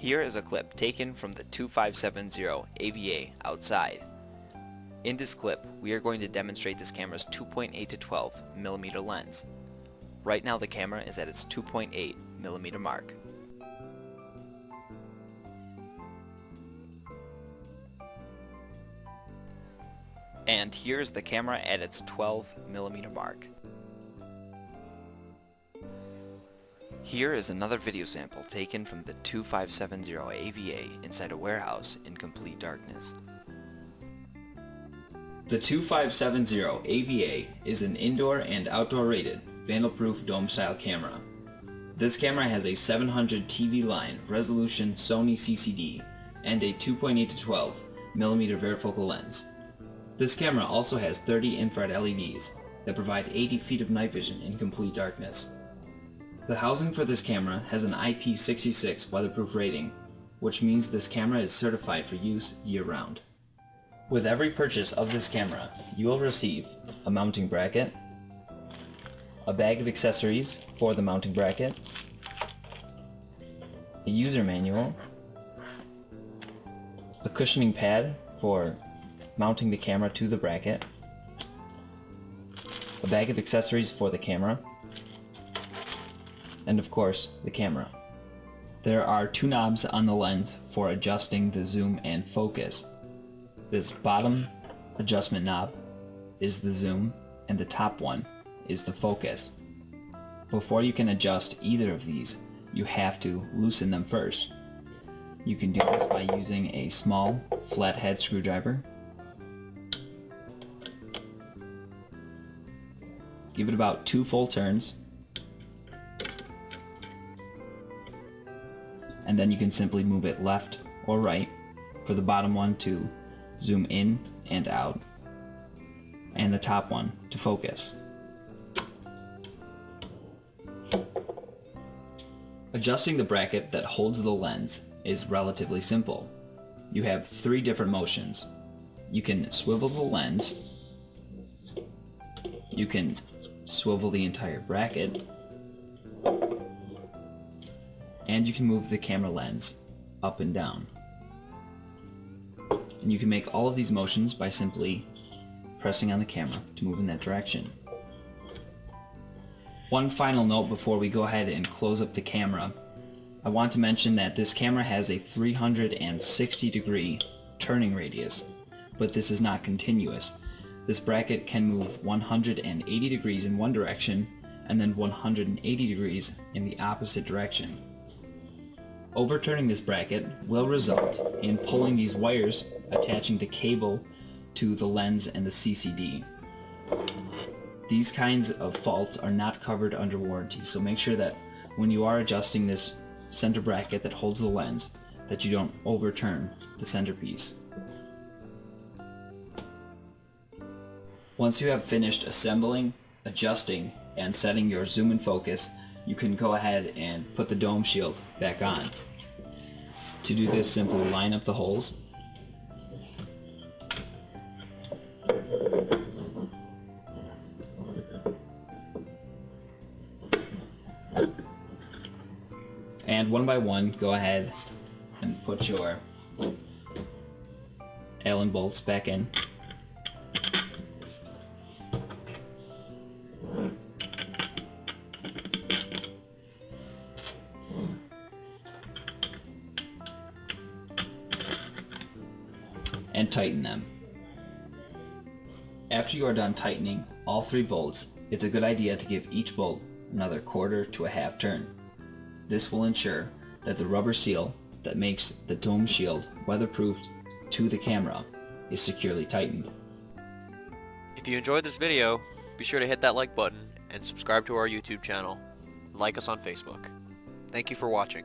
Here is a clip taken from the 2570 AVA outside. In this clip, we are going to demonstrate this camera's 2.8 to 12 millimeter lens. Right now the camera is at its 2.8 millimeter mark. And here is the camera at its 12 millimeter mark. Here is another video sample taken from the 2570 AVA inside a warehouse in complete darkness. The 2570 AVA is an indoor and outdoor rated vandal-proof dome-style camera. This camera has a 700 TV line resolution Sony CCTV and a 2.8 to 12 millimeter varifocal lens. This camera also has 30 infrared LEDs that provide 80 feet of night vision in complete darkness. The housing for this camera has an IP66 weatherproof rating, which means this camera is certified for use year-round. With every purchase of this camera, you will receive a mounting bracket, a bag of accessories for the mounting bracket, a user manual, a cushioning pad for mounting the camera to the bracket, a bag of accessories for the camera, and of course, the camera. There are two knobs on the lens for adjusting the zoom and focus. This bottom adjustment knob is the zoom and the top one is the focus. Before you can adjust either of these, you have to loosen them first. You can do this by using a small flathead screwdriver. Give it about 2 full turns, and then you can simply move it left or right for the bottom one to zoom in and out, and the top one to focus. Adjusting the bracket that holds the lens is relatively simple. You have 3 different motions. You can swivel the lens, you can swivel the entire bracket, and you can move the camera lens up and down. And you can make all of these motions by simply pressing on the camera to move in that direction. One final note before we go ahead and close up the camera. I want to mention that this camera has a 360 degree turning radius, but this is not continuous. This bracket can move 180 degrees in one direction and then 180 degrees in the opposite direction. Overturning this bracket will result in pulling these wires attaching the cable to the lens and the CCD. These kinds of faults are not covered under warranty, so make sure that when you are adjusting this center bracket that holds the lens, that you don't overturn the centerpiece. Once you have finished assembling, adjusting, and setting your zoom and focus, you can go ahead and put the dome shield back on. To do this, simply line up the holes, and one by one go ahead and put your Allen bolts back in. And tighten them. After you are done tightening all 3 bolts, it's a good idea to give each bolt another 1/4 to a 1/2 turn. This will ensure that the rubber seal that makes the dome shield weatherproof to the camera is securely tightened. If you enjoyed this video, be sure to hit that like button and subscribe to our YouTube channel. Like us on Facebook. Thank you for watching.